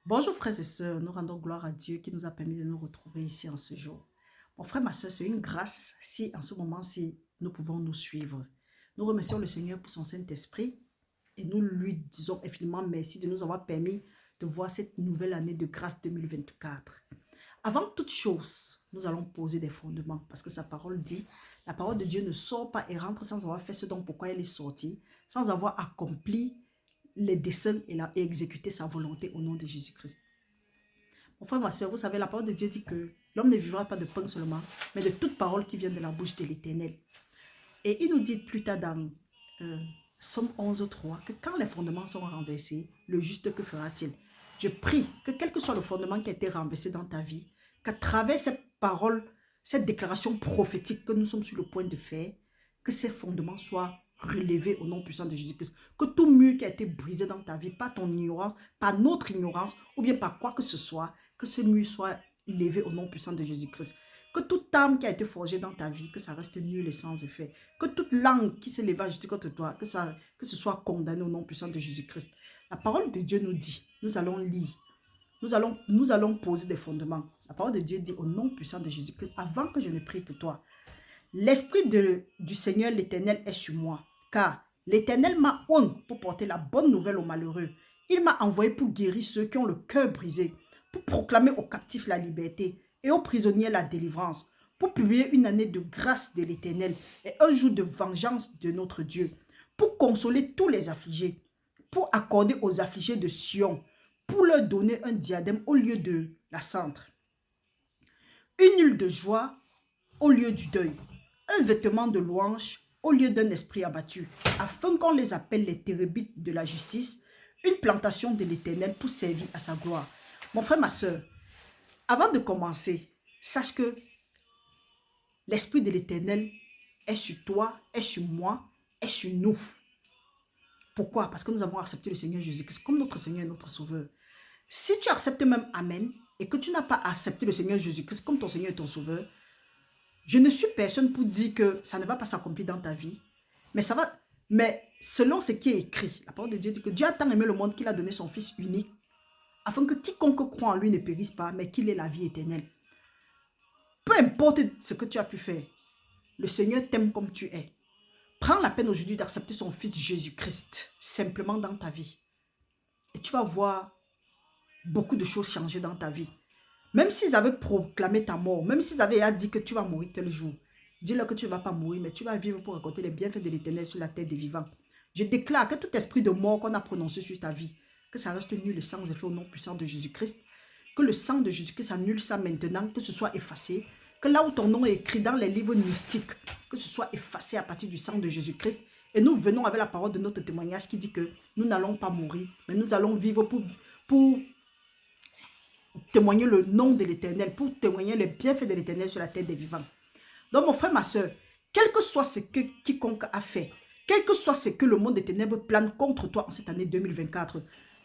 Bonjour frères et sœurs, nous rendons gloire à Dieu qui nous a permis de nous retrouver ici en ce jour. Mon frère, ma sœur, c'est une grâce si en ce moment-ci nous pouvons nous suivre. Nous remercions le Seigneur pour son Saint-Esprit et nous lui disons infiniment merci de nous avoir permis de voir cette nouvelle année de grâce 2024. Avant toute chose, nous allons poser des fondements parce que sa parole dit, la parole de Dieu ne sort pas et rentre sans avoir fait ce dont pourquoi elle est sortie, sans avoir accompli les desseins et exécuté sa volonté au nom de Jésus-Christ. Mon frère, ma soeur, vous savez, la parole de Dieu dit que l'homme ne vivra pas de pain seulement, mais de toute parole qui vient de la bouche de l'Éternel. Et il nous dit plus tard dans Somme 11:3 que quand les fondements sont renversés, le juste que fera-t-il? Je prie que quel que soit le fondement qui a été renversé dans ta vie, qu'à travers cette parole, cette déclaration prophétique que nous sommes sur le point de faire, que ces fondements soient relevés au nom puissant de Jésus-Christ. Que tout mur qui a été brisé dans ta vie, par ton ignorance, par notre ignorance, ou bien par quoi que ce soit, que ce mur soit levé au nom puissant de Jésus-Christ. Que toute âme qui a été forgée dans ta vie, que ça reste nul et sans effet. Que toute langue qui s'est levée juste contre toi, que ce soit condamné au nom puissant de Jésus-Christ. La parole de Dieu nous dit, nous allons lire, nous allons poser des fondements. La parole de Dieu dit au nom puissant de Jésus-Christ, avant que je ne prie pour toi, l'Esprit du Seigneur l'Éternel est sur moi, car l'Éternel m'a oint pour porter la bonne nouvelle aux malheureux. Il m'a envoyé pour guérir ceux qui ont le cœur brisé, pour proclamer aux captifs la liberté et aux prisonniers la délivrance, pour publier une année de grâce de l'Éternel et un jour de vengeance de notre Dieu, pour consoler tous les affligés, pour accorder aux affligés de Sion, pour leur donner un diadème au lieu de la cendre, une huile de joie au lieu du deuil, un vêtement de louange au lieu d'un esprit abattu, afin qu'on les appelle les térébites de la justice, une plantation de l'Éternel pour servir à sa gloire. Mon frère, ma soeur, avant de commencer, sache que l'Esprit de l'Éternel est sur toi, est sur moi, est sur nous. Pourquoi? Parce que nous avons accepté le Seigneur Jésus-Christ comme notre Seigneur et notre Sauveur. Si tu acceptes même Amen et que tu n'as pas accepté le Seigneur Jésus-Christ comme ton Seigneur et ton Sauveur, je ne suis personne pour dire que ça ne va pas s'accomplir dans ta vie, mais ça va. Mais selon ce qui est écrit, la parole de Dieu dit que Dieu a tant aimé le monde qu'il a donné son Fils unique, afin que quiconque croit en lui ne périsse pas, mais qu'il ait la vie éternelle. Peu importe ce que tu as pu faire, le Seigneur t'aime comme tu es. Prends la peine aujourd'hui d'accepter son Fils Jésus-Christ simplement dans ta vie. Et tu vas voir beaucoup de choses changer dans ta vie. Même s'ils avaient proclamé ta mort, même s'ils avaient dit que tu vas mourir tel jour, dis-leur que tu ne vas pas mourir, mais tu vas vivre pour raconter les bienfaits de l'Éternel sur la terre des vivants. Je déclare que tout esprit de mort qu'on a prononcé sur ta vie, que ça reste nul et sans effet au nom puissant de Jésus-Christ, que le sang de Jésus-Christ annule ça maintenant, que ce soit effacé, que là où ton nom est écrit dans les livres mystiques, que ce soit effacé à partir du sang de Jésus-Christ. Et nous venons avec la parole de notre témoignage qui dit que nous n'allons pas mourir, mais nous allons vivre pour témoigner le nom de l'Éternel, pour témoigner les bienfaits de l'Éternel sur la terre des vivants. Donc mon frère, ma soeur, quel que soit ce que quiconque a fait, quel que soit ce que le monde des ténèbres plane contre toi en cette année 2024,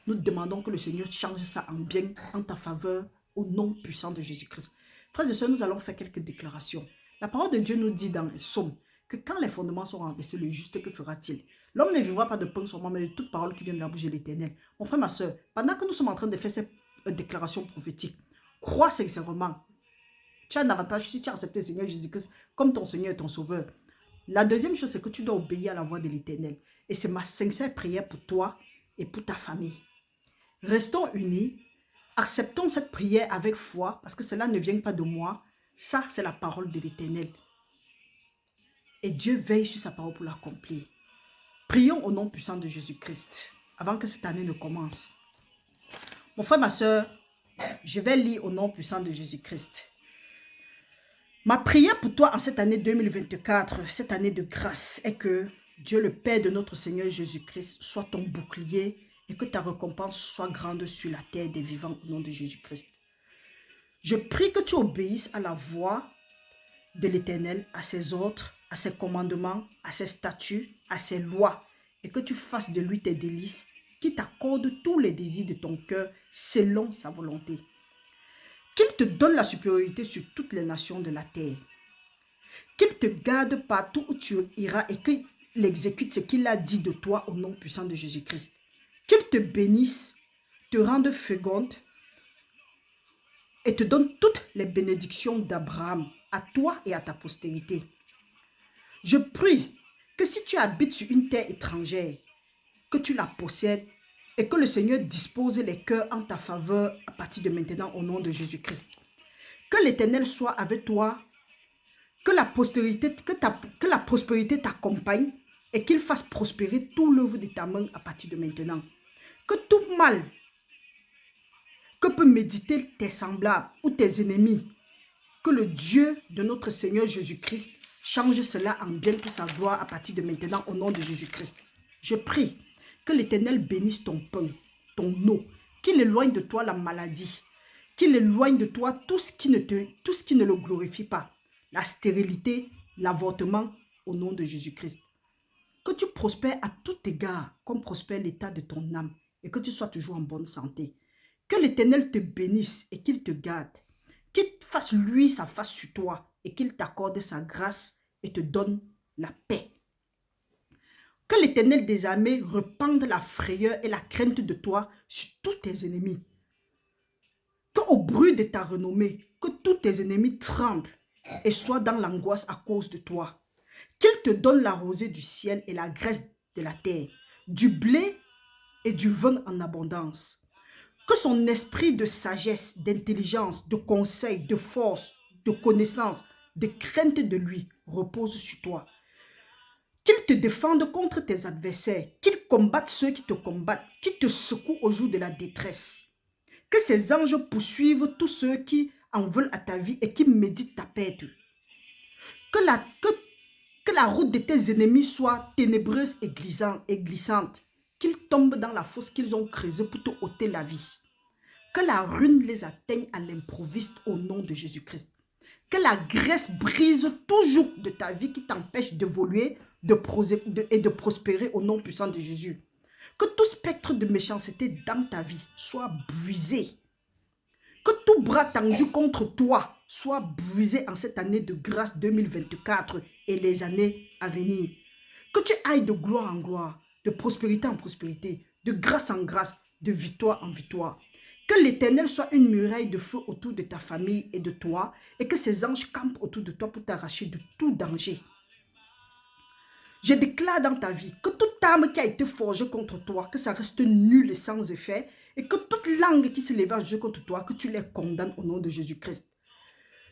nous demandons que le Seigneur change ça en bien, en ta faveur, au nom puissant de Jésus-Christ. Frères et sœurs, nous allons faire quelques déclarations. La parole de Dieu nous dit dans les Psaumes que quand les fondements sont renversés, le juste que fera-t-il? L'homme ne vivra pas de pain seulement, mais de toute parole qui vient de la bouche de l'Éternel. Mon frère, ma soeur, pendant que nous sommes en train de faire cette déclaration prophétique, crois sincèrement. Tu as un avantage si tu as accepté le Seigneur Jésus-Christ comme ton Seigneur et ton Sauveur. La deuxième chose, c'est que tu dois obéir à la voix de l'Éternel. Et c'est ma sincère prière pour toi et pour ta famille. Restons unis, acceptons cette prière avec foi, parce que cela ne vient pas de moi. Ça, c'est la parole de l'Éternel. Et Dieu veille sur sa parole pour l'accomplir. Prions au nom puissant de Jésus-Christ, avant que cette année ne commence. Mon frère, ma soeur, je vais lire au nom puissant de Jésus-Christ. Ma prière pour toi en cette année 2024, cette année de grâce, est que Dieu le Père de notre Seigneur Jésus-Christ soit ton bouclier et que ta récompense soit grande sur la terre des vivants au nom de Jésus-Christ. Je prie que tu obéisses à la voix de l'Éternel, à ses ordres, à ses commandements, à ses statuts, à ses lois, et que tu fasses de lui tes délices, qui t'accorde tous les désirs de ton cœur selon sa volonté. Qu'il te donne la supériorité sur toutes les nations de la terre. Qu'il te garde partout où tu iras et qu'il exécute ce qu'il a dit de toi au nom puissant de Jésus-Christ. Qu'il te bénisse, te rende féconde, et te donne toutes les bénédictions d'Abraham à toi et à ta postérité. Je prie que si tu habites sur une terre étrangère, que tu la possèdes et que le Seigneur dispose les cœurs en ta faveur à partir de maintenant au nom de Jésus-Christ. Que l'Éternel soit avec toi, que la prospérité t'accompagne et qu'il fasse prospérer tout l'œuvre de ta main à partir de maintenant. Que tout mal que peut méditer tes semblables ou tes ennemis, que le Dieu de notre Seigneur Jésus-Christ change cela en bien pour sa gloire à partir de maintenant au nom de Jésus-Christ. Je prie que l'Éternel bénisse ton pain, ton eau, qu'il éloigne de toi la maladie, qu'il éloigne de toi tout ce qui ne le glorifie pas, la stérilité, l'avortement au nom de Jésus-Christ. Que tu prospères à tout égard comme prospère l'état de ton âme et que tu sois toujours en bonne santé. Que l'Éternel te bénisse et qu'il te garde, qu'il fasse lui sa face sur toi et qu'il t'accorde sa grâce et te donne la paix. Que l'Éternel des armées repende la frayeur et la crainte de toi sur tous tes ennemis. Qu'au bruit de ta renommée, que tous tes ennemis tremblent et soient dans l'angoisse à cause de toi. Qu'il te donne la rosée du ciel et la graisse de la terre, du blé et du vin en abondance. Que son esprit de sagesse, d'intelligence, de conseil, de force, de connaissance, de crainte de lui repose sur toi. Qu'il te défende contre tes adversaires, qu'il combatte ceux qui te combattent, qu'il te secoue au jour de la détresse. Que ses anges poursuivent tous ceux qui en veulent à ta vie et qui méditent ta perte. Que la route de tes ennemis soit ténébreuse et glissante, qu'ils tombent dans la fosse qu'ils ont creusée pour te ôter la vie. Que la ruine les atteigne à l'improviste au nom de Jésus-Christ. Que la graisse brise toujours de ta vie qui t'empêche d'évoluer et de prospérer au nom puissant de Jésus. Que tout spectre de méchanceté dans ta vie soit brisé. Que tout bras tendu contre toi soit brisé en cette année de grâce 2024 et les années à venir. Que tu ailles de gloire en gloire, de prospérité en prospérité, de grâce en grâce, de victoire en victoire. Que l'Éternel soit une muraille de feu autour de ta famille et de toi et que ses anges campent autour de toi pour t'arracher de tout danger. Je déclare dans ta vie que toute arme qui a été forgée contre toi, que ça reste nul et sans effet, et que toute langue qui se lève à Dieu contre toi, que tu les condamnes au nom de Jésus-Christ.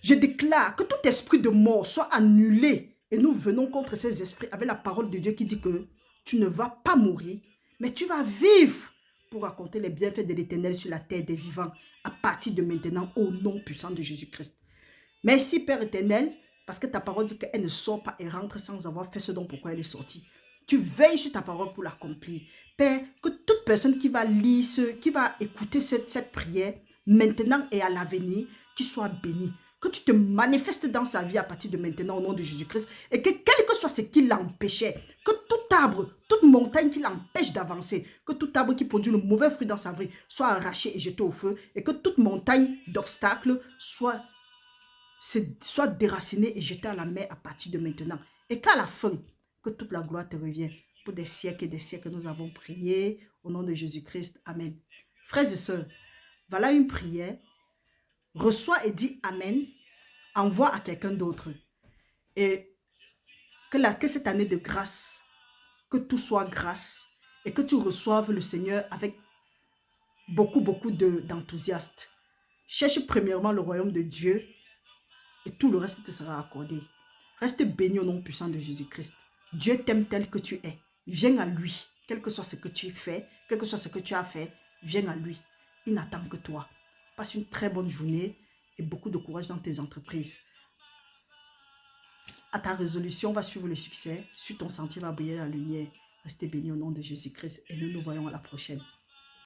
Je déclare que tout esprit de mort soit annulé, et nous venons contre ces esprits avec la parole de Dieu qui dit que tu ne vas pas mourir, mais tu vas vivre pour raconter les bienfaits de l'Éternel sur la terre des vivants à partir de maintenant au nom puissant de Jésus-Christ. Merci Père éternel, parce que ta parole dit qu'elle ne sort pas et rentre sans avoir fait ce dont pourquoi elle est sortie. Tu veilles sur ta parole pour l'accomplir. Père, que toute personne qui va lire, qui va écouter cette prière, maintenant et à l'avenir, qui soit bénie. Que tu te manifestes dans sa vie à partir de maintenant au nom de Jésus-Christ. Et que quel que soit ce qui l'empêchait, que tout arbre, toute montagne qui l'empêche d'avancer, que tout arbre qui produit le mauvais fruit dans sa vie soit arraché et jeté au feu. Et que toute montagne d'obstacles soit déracinée et jetée à la mer à partir de maintenant. Et qu'à la fin, que toute la gloire te revienne. Pour des siècles et des siècles, nous avons prié au nom de Jésus-Christ. Amen. Frères et sœurs, voilà une prière. Reçois et dis Amen. Envoie à quelqu'un d'autre. Et que cette année de grâce, que tout soit grâce et que tu reçoives le Seigneur avec beaucoup d'enthousiasme. Cherche premièrement le royaume de Dieu et tout le reste te sera accordé. Reste béni au nom puissant de Jésus-Christ. Dieu t'aime tel que tu es. Viens à lui. Quel que soit ce que tu fais, quel que soit ce que tu as fait, viens à lui. Il n'attend que toi. Passe une très bonne journée et beaucoup de courage dans tes entreprises. À ta résolution va suivre le succès. Sur ton sentier va briller la lumière. Restez bénis au nom de Jésus-Christ et nous nous voyons à la prochaine.